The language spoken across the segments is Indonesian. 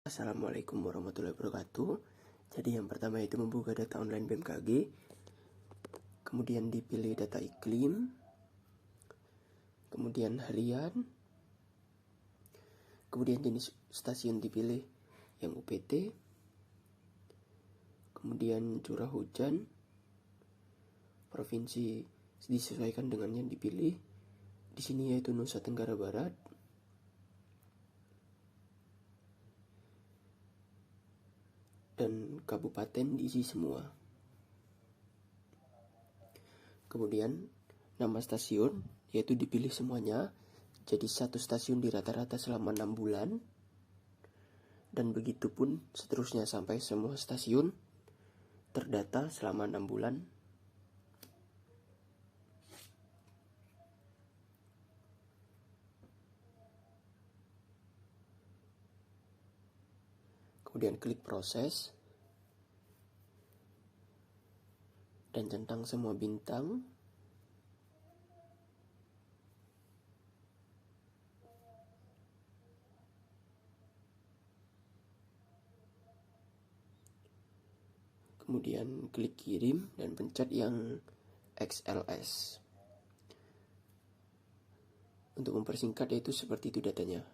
Assalamualaikum warahmatullahi wabarakatuh. Jadi yang pertama itu membuka data online BMKG, kemudian dipilih data iklim, kemudian harian, kemudian jenis stasiun dipilih yang UPT, kemudian curah hujan, provinsi disesuaikan dengan yang dipilih. Di sini yaitu Nusa Tenggara Barat. Dan kabupaten diisi semua. Kemudian nama stasiun yaitu dipilih semuanya. Jadi satu stasiun di rata-rata selama 6 bulan. Dan begitu pun seterusnya sampai semua stasiun terdata selama 6 bulan. Kemudian klik proses dan centang semua bintang. Kemudian klik kirim dan pencet yang XLS. Untuk mempersingkat yaitu seperti itu datanya.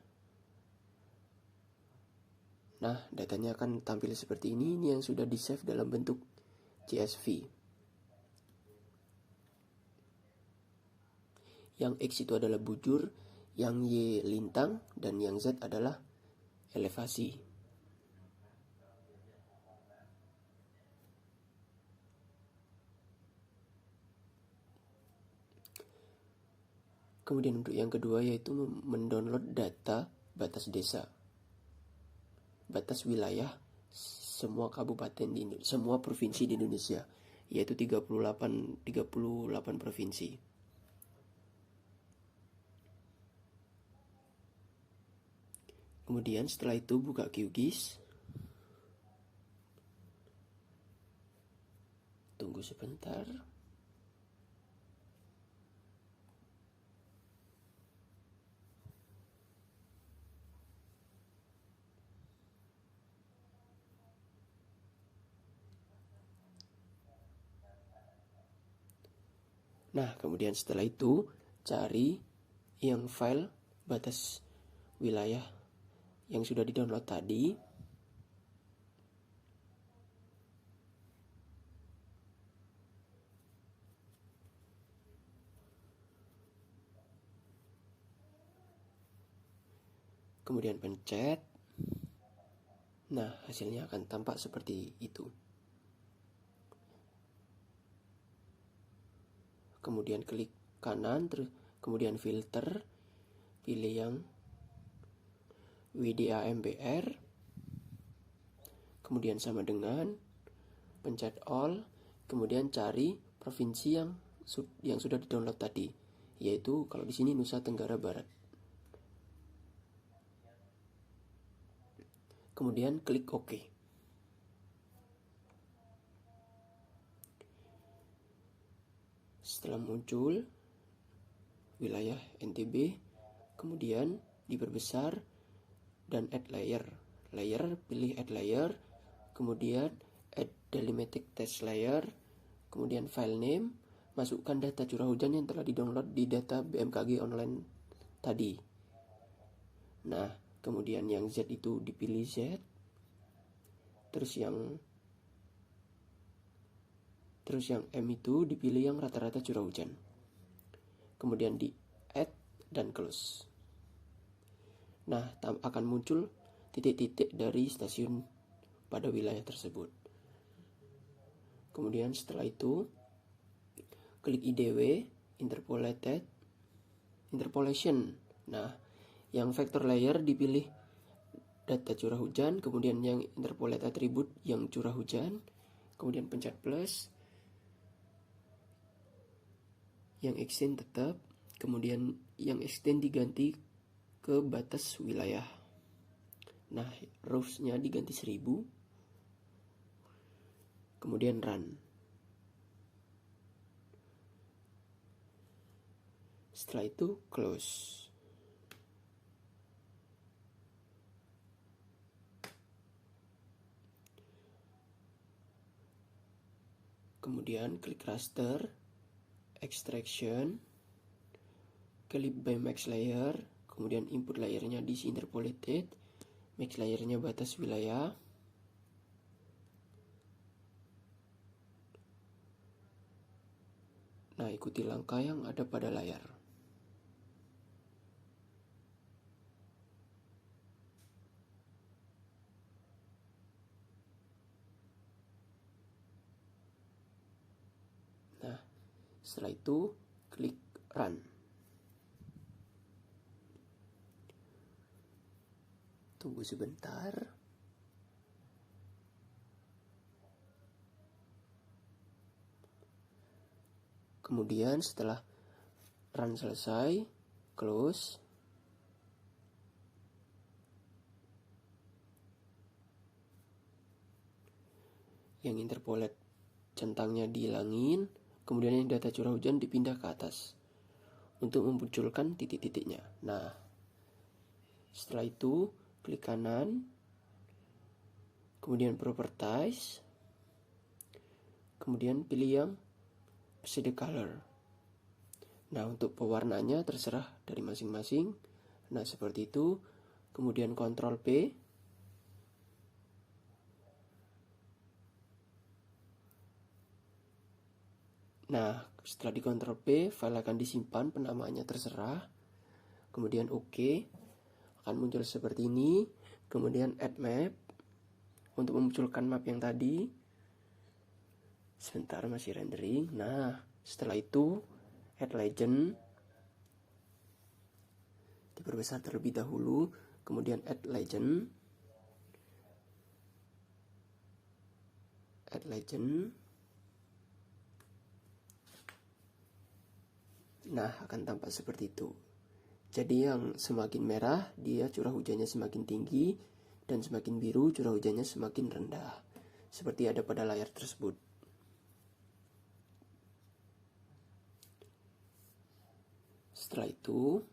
Nah, datanya akan tampil seperti ini. Ini yang sudah di-save dalam bentuk CSV. Yang X itu adalah bujur, yang Y lintang, dan yang Z adalah elevasi. Kemudian untuk yang kedua yaitu mendownload data batas desa, batas wilayah semua kabupaten semua provinsi di Indonesia, yaitu 38 provinsi. Kemudian setelah itu buka QGIS. Tunggu sebentar. Nah, kemudian setelah itu cari yang file batas wilayah yang sudah di-download tadi. Kemudian pencet. Nah, hasilnya akan tampak seperti itu. Kemudian klik kanan, kemudian filter, pilih yang WDAMBR, kemudian sama dengan, pencet all, kemudian cari provinsi yang sudah di-download tadi, yaitu kalau di sini Nusa Tenggara Barat. Kemudian klik OK. Setelah muncul wilayah NTB, kemudian diperbesar dan add layer. Pilih add layer, kemudian add delimited text layer, kemudian file name, masukkan data curah hujan yang telah di-download di data BMKG online tadi. Nah, kemudian yang Z itu dipilih Z, terus yang M itu dipilih yang rata-rata curah hujan. Kemudian di add dan close. Nah, akan muncul titik-titik dari stasiun pada wilayah tersebut. Kemudian setelah itu klik IDW, interpolation. Nah, yang vector layer dipilih data curah hujan, kemudian yang interpolate atribut yang curah hujan, kemudian pencet plus. Yang extend tetap, kemudian yang extend diganti ke batas wilayah. Nah, rows-nya diganti 1000. Kemudian run. Setelah itu close. kemudian klik raster, extraction, klik by max layer, kemudian input layernya diisi interpolated, max layernya batas wilayah. Nah, ikuti langkah yang ada pada layar. Nah, setelah itu klik run. Tunggu sebentar. Kemudian setelah run selesai, close. Yang interpolate centangnya dihilangin, kemudian yang data curah hujan dipindah ke atas untuk memunculkan titik-titiknya. Nah, setelah itu klik kanan, kemudian properties, kemudian pilih yang shade color. Nah, untuk pewarnanya terserah dari masing-masing. Nah, seperti itu. Kemudian Ctrl P. Nah, setelah di Ctrl P, file akan disimpan, penamaannya terserah. Kemudian OK, akan muncul seperti ini. Kemudian Add Map, untuk memunculkan map yang tadi. Sebentar, masih rendering. Nah, setelah itu Add Legend, diperbesar terlebih dahulu. Kemudian Add Legend, Add Legend. Nah, akan tampak seperti itu. Jadi yang semakin merah, dia curah hujannya semakin tinggi, dan semakin biru, curah hujannya semakin rendah. Seperti ada pada layar tersebut. Setelah itu,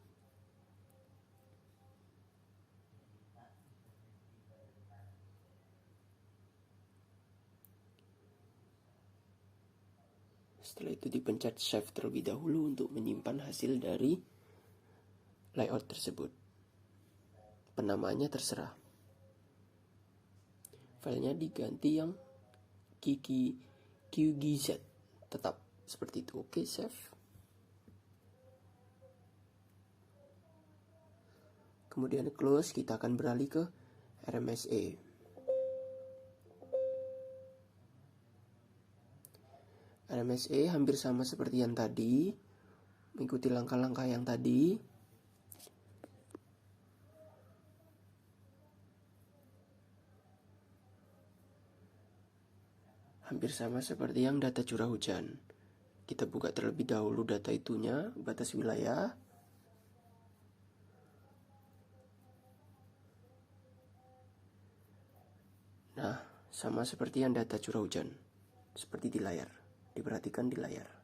dipencet save terlebih dahulu untuk menyimpan hasil dari layout tersebut. Penamaannya terserah. Filenya diganti yang QGZ. Tetap seperti itu. Oke, save. Kemudian close, kita akan beralih ke RMSE. RMSE hampir sama seperti yang tadi, mengikuti langkah-langkah yang tadi. Hampir sama seperti yang data curah hujan. Kita buka terlebih dahulu data itunya, batas wilayah. Nah, sama seperti yang data curah hujan, seperti di layar. Diperhatikan di layar.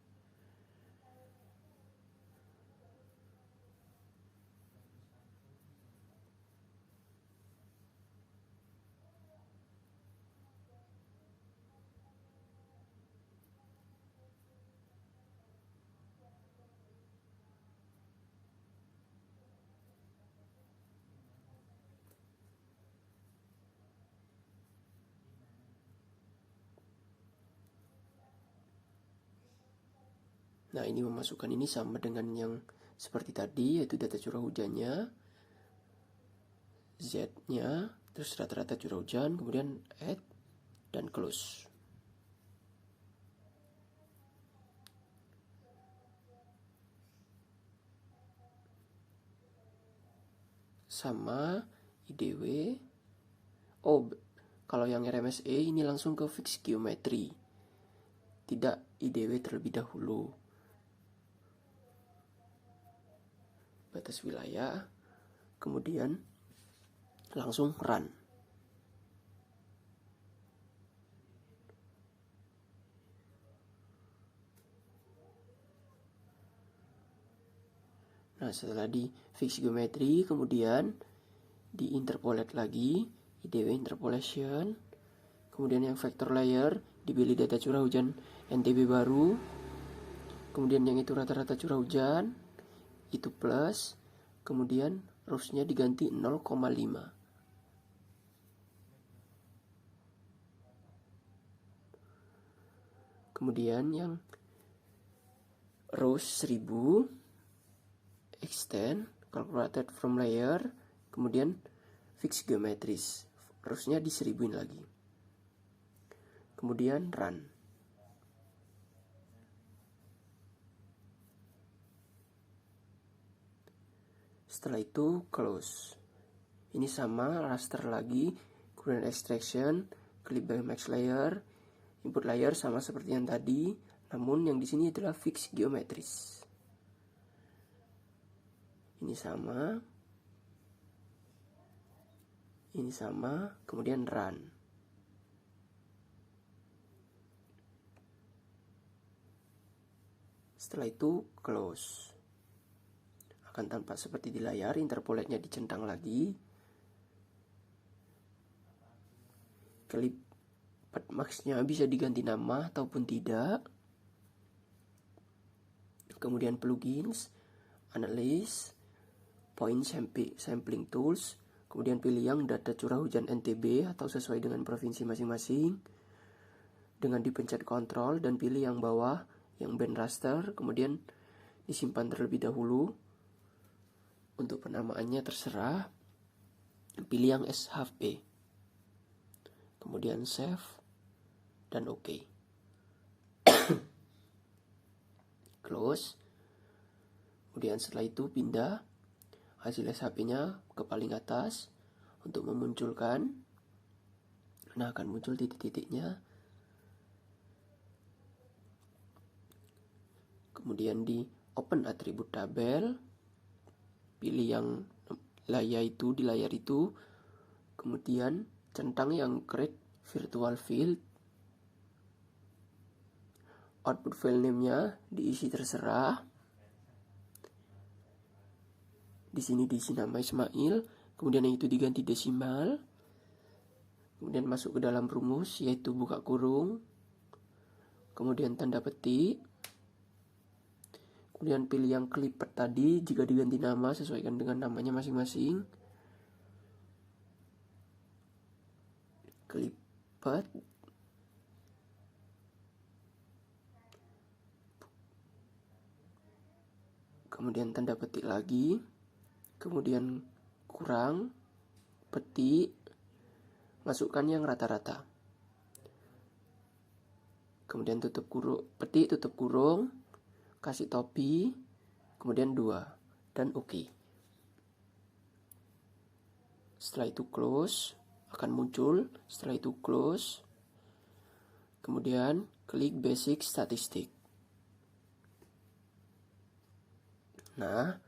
Nah, ini memasukkan ini sama dengan yang seperti tadi, yaitu data curah hujannya, Z-nya, terus rata-rata curah hujan, kemudian add, dan close. Sama IDW. Oh, kalau yang RMSE ini langsung ke fix geometry, tidak IDW terlebih dahulu. Batas wilayah, kemudian langsung run. Nah, setelah di fix geometry, kemudian di interpolate lagi, IDW interpolation, kemudian yang vector layer, dipilih data curah hujan NTB baru, kemudian yang itu rata-rata curah hujan, itu plus, kemudian rows-nya diganti 0,5. Kemudian yang rows 1000, extend, calculated from layer, kemudian fix geometris, rows-nya di 1000-in lagi. Kemudian run. Setelah itu close. Ini sama raster lagi, kemudian extraction, clip by max layer, input layer sama seperti yang tadi, namun yang di sini adalah fix geometris. Ini sama, kemudian run. Setelah itu close. Akan tampak seperti di layar, interpolate-nya dicentang lagi. Clip path max-nya bisa diganti nama ataupun tidak. Kemudian plugins, analyze, point sampling tools, kemudian pilih yang data curah hujan NTB atau sesuai dengan provinsi masing-masing. Dengan dipencet kontrol dan pilih yang bawah, yang band raster, kemudian disimpan terlebih dahulu. Untuk penamaannya terserah, pilih yang SHP, kemudian save dan OK. Close. Kemudian setelah itu pindah hasil SHP-nya ke paling atas untuk memunculkan. Nah, akan muncul titik-titiknya. Kemudian di open atribut tabel, pilih yang di layar itu, kemudian centang yang create virtual field. Output file name-nya diisi terserah. Di sini diisi nama Ismail, kemudian yang itu diganti desimal. Kemudian masuk ke dalam rumus, yaitu buka kurung, kemudian tanda petik. Kemudian pilih yang clipped tadi, jika diganti nama sesuaikan dengan namanya masing-masing. Clipped. Kemudian tanda petik lagi. Kemudian kurang, petik, masukkan yang rata-rata. Kemudian tutup kurung, petik, tutup kurung, kasih topi, kemudian 2, dan OK. Setelah itu close, akan muncul. Setelah itu close, kemudian klik basic statistik. Nah,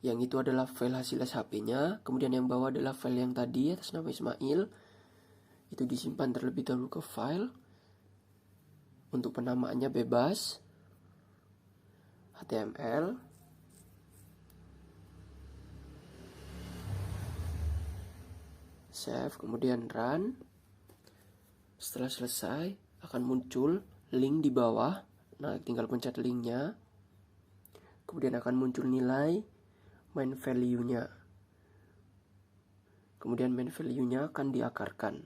yang itu adalah file hasil SHP-nya, kemudian yang bawah adalah file yang tadi atas nama Ismail. Itu disimpan terlebih dahulu ke file. Untuk penamaannya bebas, HTML, save, kemudian run. Setelah selesai, akan muncul link di bawah. Nah, tinggal pencet linknya. Kemudian akan muncul nilai main value-nya. Kemudian main value-nya akan diakarkan.